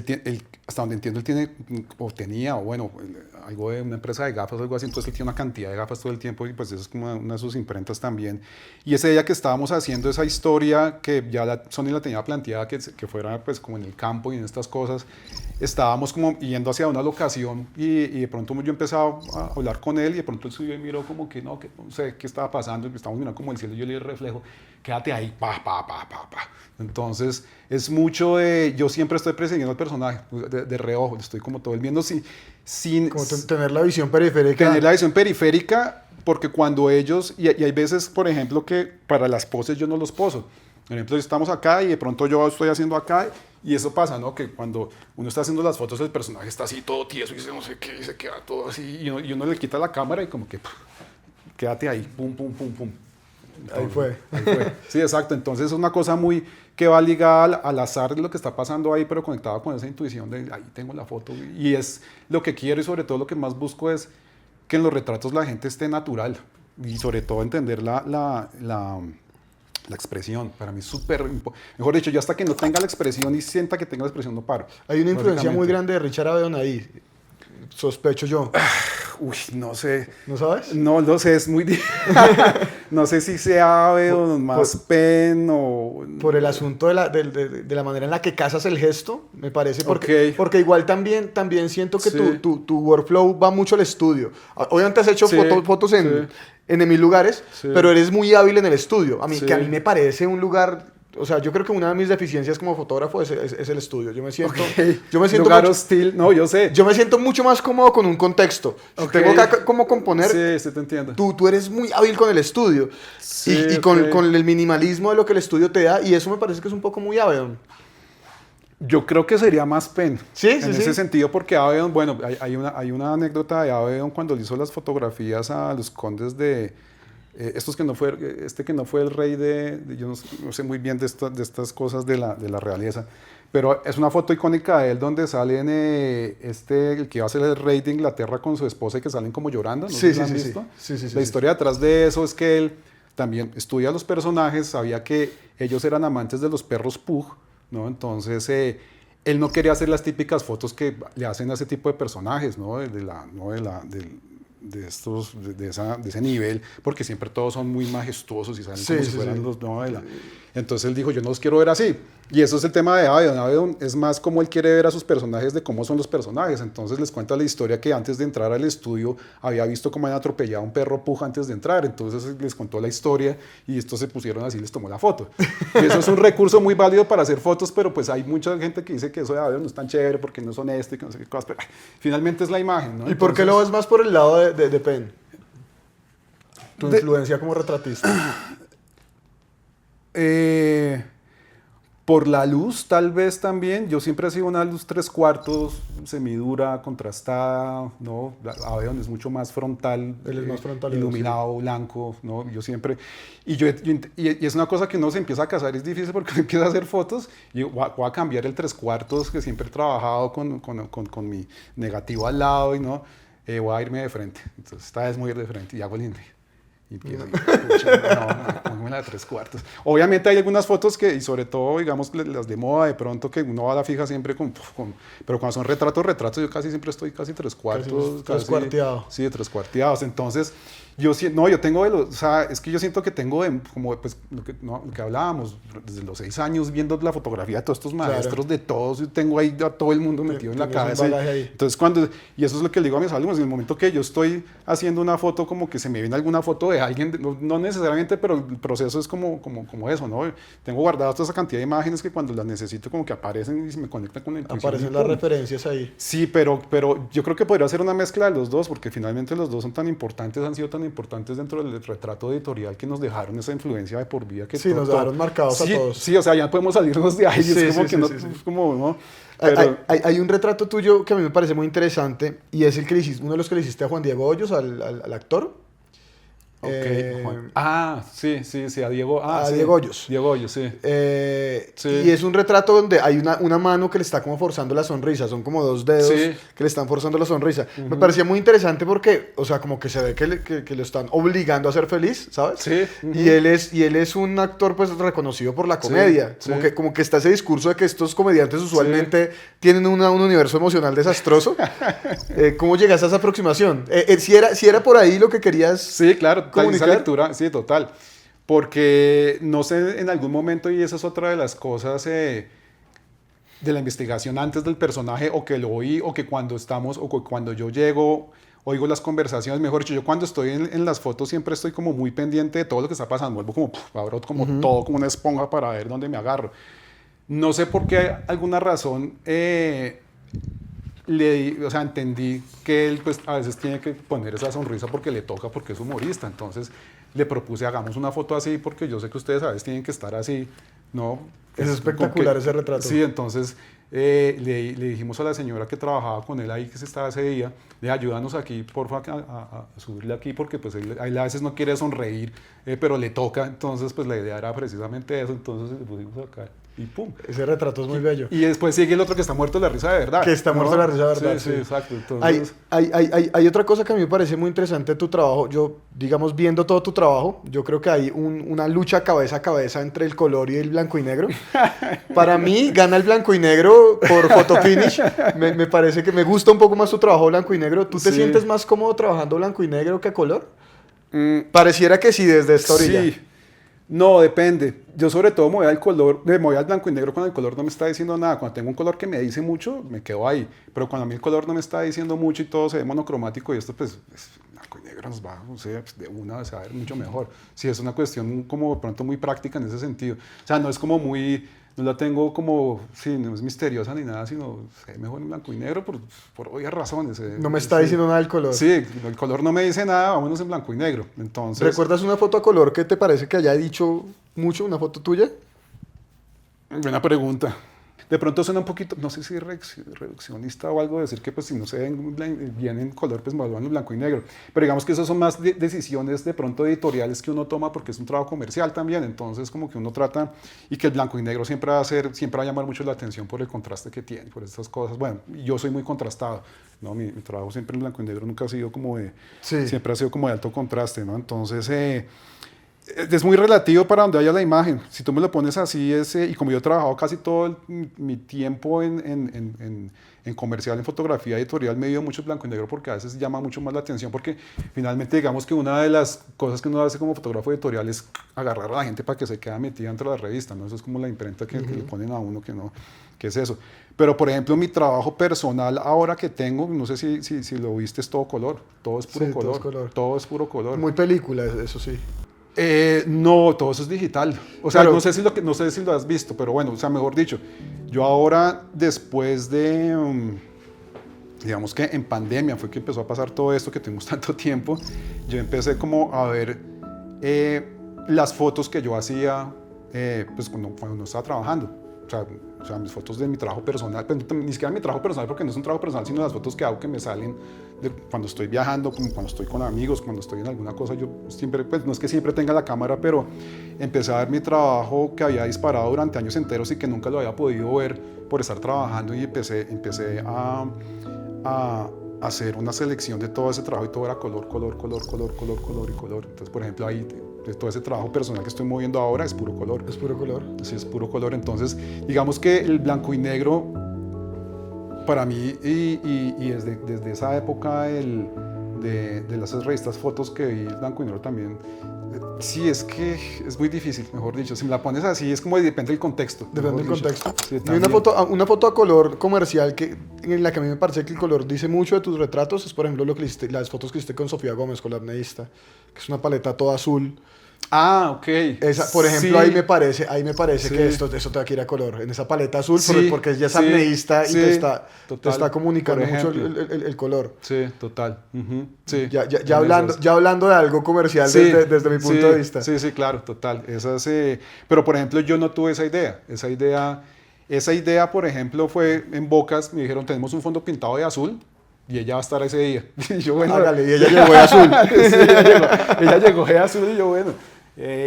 hasta donde entiendo, él tiene, o tenía, o bueno, algo de una empresa de gafas o algo así, entonces él tiene una cantidad de gafas todo el tiempo y pues eso es como una de sus imprentas también. Y ese día que estábamos haciendo esa historia, que ya Sony la tenía planteada, que fuera pues como en el campo y en estas cosas, estábamos como yendo hacia una locación y de pronto yo empezaba a hablar con él y de pronto él subió y miró como que no sé qué estaba pasando, estábamos mirando como el cielo y yo le di el reflejo, quédate ahí, pa, pa, pa, pa, pa. Entonces es mucho de, yo siempre estoy persiguiendo al personaje de reojo, estoy como todo el viendo sin Como tener la visión periférica. tener la visión periférica, porque cuando ellos, y hay veces, por ejemplo, que para las poses yo no los poso. Por ejemplo, estamos acá y de pronto yo estoy haciendo acá y eso pasa, ¿no? Que cuando uno está haciendo las fotos el personaje está así todo tieso y dice no sé qué, y se queda todo así y uno le quita la cámara y como que quédate ahí, pum, pum, pum, pum. Ahí fue. Sí, exacto. Entonces es una cosa muy que va ligada al azar de lo que está pasando ahí, pero conectada con esa intuición de ahí tengo la foto. Y es lo que quiero y sobre todo lo que más busco es que en los retratos la gente esté natural y sobre todo entender la expresión. Para mí es súper mejor dicho, yo hasta que no tenga la expresión y sienta que tenga la expresión no paro. Hay una influencia muy Básicamente. grande de Richard Avedon ahí, sospecho yo. Uy, no sé. ¿No sabes? No lo sé, es muy no sé si sea o más pen o... Por el asunto de la manera en la que casas el gesto, me parece, Ok. porque igual también siento que Sí. tu workflow va mucho al estudio. Obviamente has hecho Sí, fotos en mil lugares, Sí. pero eres muy hábil en el estudio. Sí. Que a mí me parece un lugar, o sea, yo creo que una de mis deficiencias como fotógrafo es el estudio. Yo me siento, Lugar mucho, hostil, no, yo sé. yo me siento mucho más cómodo con un contexto. Si Ok. tengo que como componer, Sí, sí te entiendo. tú eres muy hábil con el estudio Sí, y ok. con el minimalismo de lo que el estudio te da, y eso me parece que es un poco muy Avedon. Yo creo que sería más pen. Sí, en sí, ese sí. sentido, porque Avedon, bueno, hay una anécdota de Avedon cuando le hizo las fotografías a los condes de... que no fue el rey yo no sé muy bien de estas cosas de la realeza, pero es una foto icónica de él donde salen el que iba a ser el rey de Inglaterra con su esposa y que salen como llorando, ¿no? Sí, ¿Sí la sí, han sí, visto? sí. Sí, sí, La sí. historia detrás de eso es que él también estudia a los personajes, sabía que ellos eran amantes de los perros pug, ¿no? Entonces él no quería hacer las típicas fotos que le hacen a ese tipo de personajes, ¿no? de ese nivel, porque siempre todos son muy majestuosos y salen como si fueran los novelas. Entonces él dijo, yo no los quiero ver así. Y eso es el tema de Avedon. Avedon es más como él quiere ver a sus personajes, de cómo son los personajes. Entonces les cuenta la historia que antes de entrar al estudio había visto cómo habían atropellado a un perro puja antes de entrar. Entonces les contó la historia y estos se pusieron así, les tomó la foto. Y eso es un recurso muy válido para hacer fotos, pero pues hay mucha gente que dice que eso de Avedon no es tan chévere porque no son y que no sé qué cosas. Pero finalmente es la imagen, ¿no? ¿Y por qué lo ves más por el lado de Penn? Tu influencia como retratista. Por la luz, tal vez también. Yo siempre he sido una luz 3/4, semidura, contrastada, ¿no? Avedon es mucho más frontal, Él es más frontal, iluminado, sí, blanco, ¿no? Yo siempre... Y es una cosa que uno se empieza a casar, es difícil porque empieza a hacer fotos y voy a cambiar el 3/4, que siempre he trabajado con mi negativo al lado, y no, voy a irme de frente. Entonces, esta vez voy a ir de frente y hago el indie. Y empiezo no, la de 3/4. Obviamente hay algunas fotos que, y sobre todo, digamos, las de moda, de pronto, que uno va a la fija siempre pero cuando son retratos, yo casi siempre estoy casi 3/4. Tres cuarteados. Sí, de 3/4. Entonces, yo tengo o sea, es que yo siento que tengo como pues lo que hablábamos, desde los 6 años viendo la fotografía de todos estos maestros, claro, de todos, y tengo ahí a todo el mundo metido en la cabeza. Entonces, y eso es lo que le digo a mis alumnos, en el momento que yo estoy haciendo una foto, como que se me viene alguna foto de alguien, no necesariamente, pero el proceso es como eso, ¿no? Tengo guardadas toda esa cantidad de imágenes que cuando las necesito como que aparecen y se me conectan con la intuición. Aparecen las referencias ahí. Sí, pero yo creo que podría ser una mezcla de los dos, porque finalmente los dos son tan importantes, han sido tan importantes dentro del retrato editorial, que nos dejaron esa influencia de por vida. Que sí, nos dejaron marcados a todos. Sí, o sea, ya podemos salirnos de ahí, es como que no, es como, ¿no? Pero... Hay un retrato tuyo que a mí me parece muy interesante, y es el que le hiciste, uno de los que le hiciste a Juan Diego Hoyos, al actor. Sí, a Diego. Diego Hoyos. Diego Hoyos, sí. Sí. Y es un retrato donde hay una mano que le está como forzando la sonrisa, son como 2 dedos, sí, que le están forzando la sonrisa. Me parecía muy interesante porque, o sea, como que se ve que lo están obligando a ser feliz, ¿sabes? Sí. Y él es un actor pues reconocido por la comedia, como que está ese discurso de que estos comediantes usualmente tienen un universo emocional desastroso. ¿Cómo llegaste a esa aproximación? Si era por ahí lo que querías. Sí, claro. Esa lectura, sí, total. Porque, no sé, en algún momento, y esa es otra de las cosas de la investigación antes del personaje, o que lo oí, o que cuando cuando yo llego, oigo las conversaciones, mejor dicho, yo cuando estoy en las fotos siempre estoy como muy pendiente de todo lo que está pasando, vuelvo como, abro como todo como una esponja para ver dónde me agarro. No sé por qué, alguna razón, o sea, entendí que él pues a veces tiene que poner esa sonrisa porque le toca, porque es humorista. Entonces le propuse, hagamos una foto así, porque yo sé que ustedes a veces tienen que estar así, ¿no? Es espectacular ese retrato. Sí, entonces le dijimos a la señora que trabajaba con él ahí, que se estaba ese día, ayúdanos aquí, porfa, a subirle aquí, porque pues él a veces no quiere sonreír, pero le toca. Entonces pues la idea era precisamente eso, entonces le pusimos acá. Y pum. Ese retrato es muy bello. Y después sigue el otro que está muerto de la risa de verdad. Que está muerto de la risa de verdad. Sí, exacto. Entonces... Hay otra cosa que a mí me parece muy interesante de tu trabajo. Yo, digamos, viendo todo tu trabajo, yo creo que hay una lucha cabeza a cabeza entre el color y el blanco y negro. Para mí, gana el blanco y negro por photo finish. Me parece que me gusta un poco más tu trabajo blanco y negro. ¿Tú te sientes más cómodo trabajando blanco y negro que a color? Pareciera que sí, desde esta orilla. Sí. No, depende. Yo sobre todo me voy al blanco y negro cuando el color no me está diciendo nada. Cuando tengo un color que me dice mucho, me quedo ahí. Pero cuando a mí el color no me está diciendo mucho y todo se ve monocromático, y esto pues blanco y negro nos va, o sea, pues, de una se va a ver mucho mejor. Sí, es una cuestión como de pronto muy práctica en ese sentido. O sea, no es como no la tengo como, sí, no es misteriosa ni nada, sino se ve mejor en blanco y negro por obvias razones. No me está diciendo nada el color. Sí, el color no me dice nada, vámonos en blanco y negro. Entonces, ¿recuerdas una foto a color que te parece que haya dicho mucho, una foto tuya? Buena pregunta. De pronto suena un poquito, no sé si reduccionista o algo, decir que pues si no se ven bien en color, pues me van en blanco y negro. Pero digamos que esas son más decisiones de pronto editoriales que uno toma porque es un trabajo comercial también. Entonces como que uno trata, y que el blanco y negro siempre va a llamar mucho la atención por el contraste que tiene, por estas cosas. Bueno, yo soy muy contrastado, ¿no? Mi trabajo siempre en blanco y negro nunca ha sido como de, siempre ha sido como de alto contraste, ¿no? Entonces... Es muy relativo para donde haya la imagen. Si tú me lo pones así, y como yo he trabajado casi todo mi tiempo en comercial, en fotografía editorial, me dio mucho blanco y negro porque a veces llama mucho más la atención porque finalmente digamos que una de las cosas que uno hace como fotógrafo editorial es agarrar a la gente para que se quede metida dentro de la revista, ¿no? Eso es como la imprenta que le ponen a uno, que es eso. Pero por ejemplo mi trabajo personal ahora que tengo, no sé si lo viste, es todo color, todo es puro color, todo es puro color. Muy película, eso sí. No, todo eso es digital. O sea, Claro. no sé si lo has visto, pero bueno, o sea, mejor dicho, yo ahora, después de, digamos que en pandemia fue que empezó a pasar todo esto, que tuvimos tanto tiempo, yo empecé como a ver las fotos que yo hacía, pues cuando no estaba trabajando. O sea, mis fotos de mi trabajo personal, pues, ni siquiera mi trabajo personal, porque no es un trabajo personal, sino las fotos que hago que me salen de cuando estoy viajando, como cuando estoy con amigos, cuando estoy en alguna cosa. Yo siempre, pues no es que siempre tenga la cámara, pero empecé a ver mi trabajo que había disparado durante años enteros y que nunca lo había podido ver por estar trabajando, y empecé a hacer una selección de todo ese trabajo, y todo era color. Entonces, por ejemplo, ahí todo ese trabajo personal que estoy moviendo ahora es puro color. Es puro color. Sí, es puro color. Entonces, digamos que el blanco y negro, para mí, y desde esa época de las revistas fotos que vi, el blanco y negro también, sí, es que es muy difícil, mejor dicho. Si me la pones así, es como depende del contexto. Depende del contexto. Sí, y una foto a color comercial en la que a mí me parece que el color dice mucho de tus retratos es, por ejemplo, las fotos que hiciste con Sofía Gómez, con la apneísta, que es una paleta toda azul. Ah, ok. Esa, por ejemplo, sí. ahí me parece Sí. que esto te va a ir a color, en esa paleta azul, Sí, porque ella es sí, apneísta y sí, te total, está comunicando por mucho ejemplo. el color. Sí, total. Sí. Ya hablando de algo comercial desde mi punto de vista. Sí, claro, total. Pero, por ejemplo, yo no tuve esa idea. Esa idea, por ejemplo, fue en Bocas. Me dijeron, tenemos un fondo pintado de azul y ella va a estar ese día. Y yo, bueno. Hágale, y ella llegó de azul. Sí, ella llegó de azul y yo, bueno.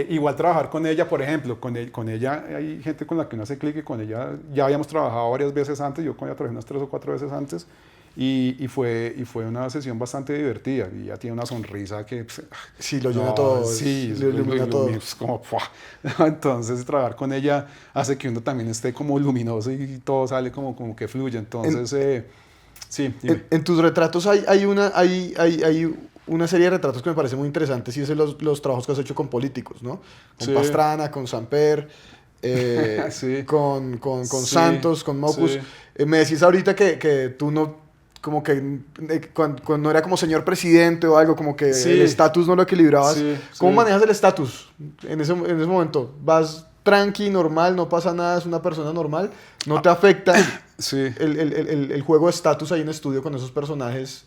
Igual trabajar con ella, por ejemplo, con ella hay gente con la que uno hace clic, y con ella ya habíamos trabajado varias veces antes. Yo con ella trabajé unas 3 o 4 veces antes. Y fue una sesión bastante divertida, y ella tiene una sonrisa que sí, lo llena todo. Sí, lo ilumina todo. Es como entonces trabajar con ella hace que uno también esté como luminoso y todo sale como que fluye. Entonces sí. En tus retratos hay una serie de retratos que me parece muy interesantes, y es los trabajos que has hecho con políticos, ¿no? Con Pastrana, con Samper, sí. con Sí. Santos, con Mocus. Sí. Me decís ahorita que tú no, como que cuando no era como señor presidente o algo, como que el estatus no lo equilibrabas. Sí, ¿Cómo manejas el estatus en ese momento? ¿Vas tranqui, normal, no pasa nada, es una persona normal? ¿No te afecta el juego de estatus ahí en estudio con esos personajes?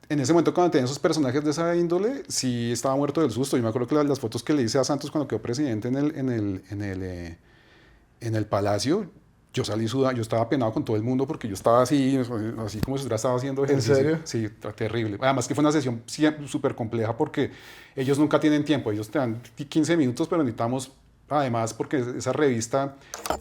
En ese momento, cuando tenía esos personajes de esa índole, sí estaba muerto del susto. Yo me acuerdo que las fotos que le hice a Santos cuando quedó presidente en el Palacio, yo salí sudado, yo estaba penado con todo el mundo porque yo estaba así como si estaba haciendo ejercicio. ¿En serio? Sí, terrible. Además que fue una sesión súper compleja porque ellos nunca tienen tiempo. Ellos te dan 15 minutos, pero necesitamos, además, porque esa revista,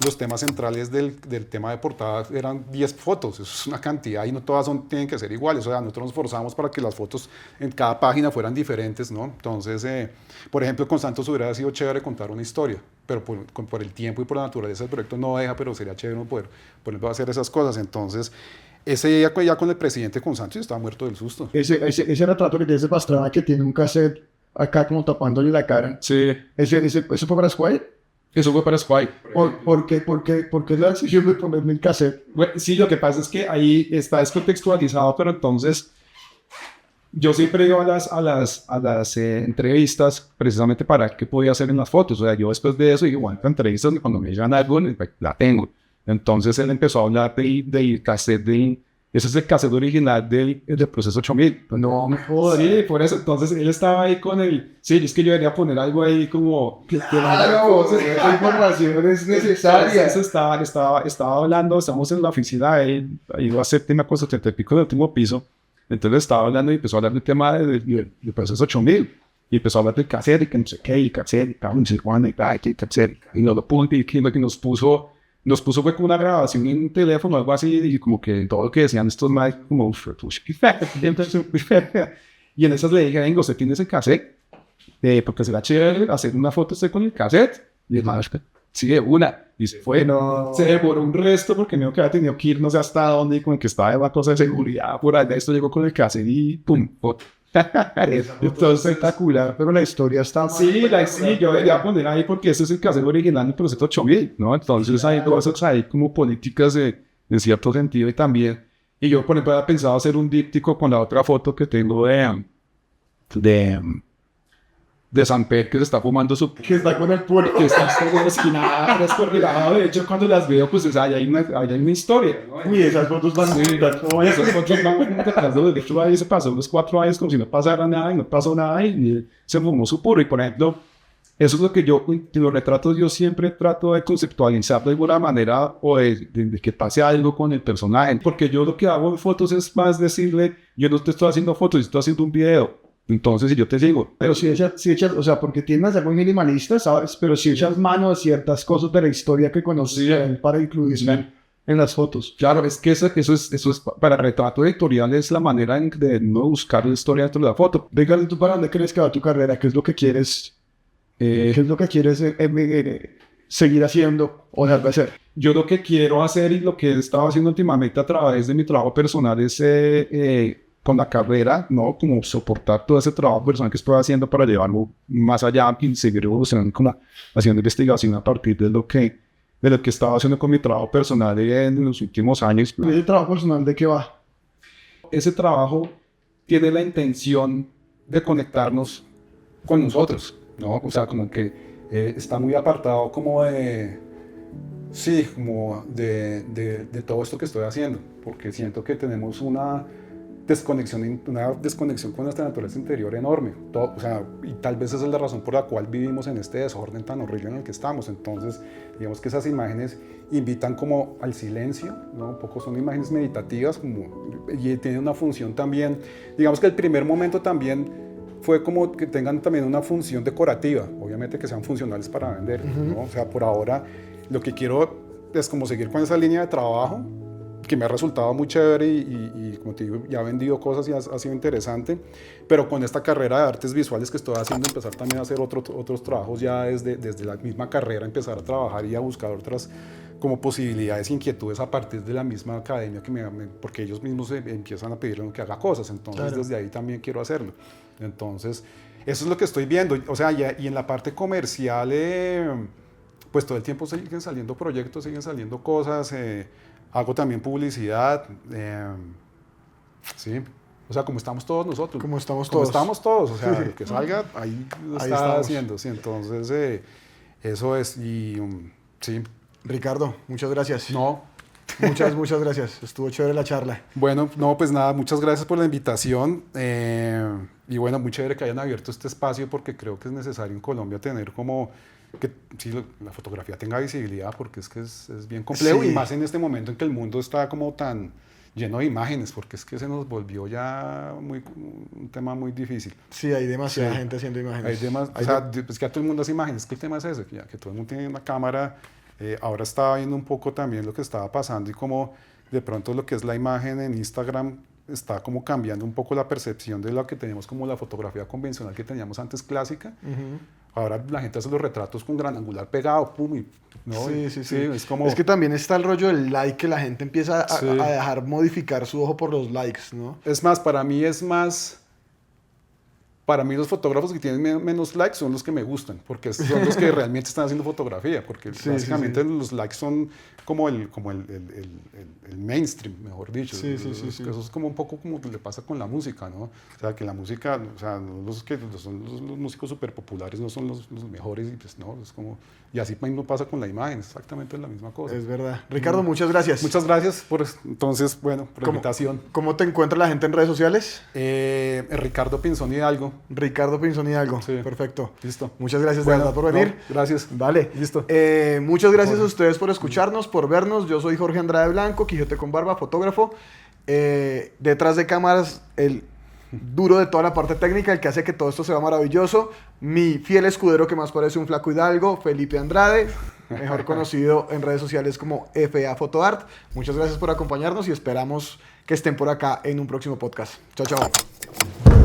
los temas centrales del tema de portada eran 10 fotos. Eso es una cantidad, y no todas tienen que ser iguales. O sea, nosotros nos forzamos para que las fotos en cada página fueran diferentes, ¿no? Entonces, por ejemplo, con Santos hubiera sido chévere contar una historia, pero por el tiempo y por la naturaleza del proyecto no deja, pero sería chévere poder, por ejemplo, hacer esas cosas. Entonces, ese día ya con el presidente, con Santos, yo estaba muerto del susto. Ese retrato que tiene ese Pastrana, que tiene un cassette acá como tapándole la cara. Sí, ¿Eso fue para Squire? eso fue para Squire. ¿Por qué la decisión de ponerme el cassette? Bueno, sí, lo que pasa es que ahí está descontextualizado, pero entonces yo siempre iba a las entrevistas precisamente para ver qué podía hacer en las fotos. O sea, yo después de eso dije, bueno, entrevistas, cuando me llegan algo, la tengo. Entonces él empezó a hablar del cassette ese es el cassette original del Proceso 8000. No me jodas. Sí, por eso. Entonces él estaba ahí con el... Sí, es que yo debería poner algo ahí como... Claro, esa información es necesaria. Eso estaba hablando, estamos en la oficina, él iba a séptima cosa, 70 y pico del último piso. Entonces estaba hablando y empezó a hablar del tema del Proceso 8000. Y empezó a hablar del cassette, y que no sé qué, y cassette, y cabrón, y cassette. Y nos lo puso, y nos puso fue como una grabación en un teléfono o algo así, y como que todo lo que decían estos más como y en esas le dije, vengo, ¿usted tiene ese cassette? porque será chévere hacer una foto usted con el cassette. Y el man, sí, de una. Y se fue. No. Se demoró un resto porque me dijo que había tenido que ir no sé hasta dónde y como que estaba de una cosa de seguridad por ahí. De esto llegó con el cassette y pum, foto. Entonces, espectacular. Pero la historia está... Sí, yo debería poner ahí porque ese es el cassette original del proceso 8000, ¿no? Entonces hay cosas ahí como políticas en cierto sentido y también. Y yo, por ejemplo, había pensado hacer un díptico con la otra foto que tengo de Samper que se está fumando su... Que está con el puro. Que está en la esquina descorrelado. De hecho, cuando las veo, pues ahí hay una historia, ¿no? Uy, esas fotos van... Sí, esas fotos van detrás. De hecho, ahí se pasó unos 4 años como si no pasara nada y no pasó nada y se fumó su puro. Y, por ejemplo, eso es lo que yo, en los retratos, yo siempre trato de conceptualizar de alguna manera o de que pase algo con el personaje. Porque yo lo que hago en fotos es más decirle, yo no te estoy haciendo fotos, estoy haciendo un video. Entonces, si yo te digo, Pero si echas, o sea, porque tiendes a ser muy minimalista, ¿sabes? Pero si echas mano a ciertas cosas de la historia que conoces para incluirse en las fotos. claro, es que eso es para retrato editorial, es la manera de no buscar la historia dentro de la foto. Dígale tú para dónde crees que va tu carrera, qué es lo que quieres, qué es lo que quieres seguir haciendo o dejar de hacer. Yo lo que quiero hacer y lo que he estado haciendo últimamente a través de mi trabajo personal es con la carrera, ¿no? Como soportar todo ese trabajo personal que estoy haciendo para llevarlo más allá y seguir evolucionando haciendo investigación a partir de lo que estaba haciendo con mi trabajo personal en los últimos años. ¿Y ese trabajo personal de qué va? Ese trabajo tiene la intención de conectarnos con nosotros, ¿no? O sea, como que está muy apartado como sí, como de todo esto que estoy haciendo, porque siento que tenemos una desconexión con nuestra naturaleza interior enorme. O sea, y tal vez esa es la razón por la cual vivimos en este desorden tan horrible en el que estamos. Entonces, digamos que esas imágenes invitan como al silencio, ¿no? Un poco son imágenes meditativas y tienen una función también. Digamos que el primer momento también fue como que tengan también una función decorativa, obviamente que sean funcionales para vender, ¿no? O sea, por ahora lo que quiero es como seguir con esa línea de trabajo que me ha resultado muy chévere y como te digo, ya he vendido cosas y ha sido interesante, pero con esta carrera de artes visuales que estoy haciendo, empezar también a hacer otros trabajos ya desde la misma carrera, empezar a trabajar y a buscar otras como posibilidades, inquietudes a partir de la misma academia, porque ellos mismos empiezan a pedirle que haga cosas, entonces claro, desde ahí también quiero hacerlo. Entonces, eso es lo que estoy viendo, o sea, y en la parte comercial, pues todo el tiempo siguen saliendo proyectos, siguen saliendo cosas, hago también publicidad, sí, o sea, como estamos todos nosotros. Como estamos todos, o sea, el que salga, ahí lo está haciendo, sí, entonces, eso es, y sí. Ricardo, muchas gracias. No. Muchas gracias, estuvo chévere la charla. Bueno, no, pues nada, muchas gracias por la invitación, y bueno, muy chévere que hayan abierto este espacio porque creo que es necesario en Colombia tener como que sí, la fotografía tenga visibilidad porque es que es bien complejo, sí, y más en este momento en que el mundo está como tan lleno de imágenes, porque es que se nos volvió ya un tema muy difícil. Sí, hay demasiada gente haciendo imágenes. O sea, pues que a todo el mundo hace imágenes, que el tema es ese, que todo el mundo tiene una cámara. Ahora estaba viendo un poco también lo que estaba pasando y como de pronto lo que es la imagen en Instagram está como cambiando un poco la percepción de lo que teníamos como la fotografía convencional que teníamos antes clásica. Ahora la gente hace los retratos con gran angular pegado, pum, ¿no? Sí. Es como... Es que también está el rollo del like, que la gente empieza a dejar modificar su ojo por los likes, ¿no? Es más, para mí los fotógrafos que tienen menos likes son los que me gustan, porque son los que realmente están haciendo fotografía, porque básicamente los likes son como el mainstream, mejor dicho. Eso es como un poco como le pasa con la música, ¿no? O sea, que la música, o sea, los músicos súper populares no son los mejores, y pues no, es como... Y así mismo pasa con la imagen, exactamente la misma cosa. Es verdad. Ricardo, muchas gracias. Muchas gracias por la invitación. ¿Cómo te encuentra la gente en redes sociales? Ricardo Pinzón Hidalgo. Ricardo Pinzón Hidalgo. Sí. Perfecto. Listo. Muchas gracias de verdad por venir. No, gracias. Vale. Listo. Muchas gracias a ustedes por escucharnos, por vernos. Yo soy Jorge Andrade Blanco, Quijote con Barba, fotógrafo. Detrás de cámaras, el duro de toda la parte técnica, el que hace que todo esto sea maravilloso. Mi fiel escudero que más parece un flaco hidalgo, Felipe Andrade, mejor conocido en redes sociales como FA Fotoart. Muchas gracias por acompañarnos y esperamos que estén por acá en un próximo podcast. Chao, chao.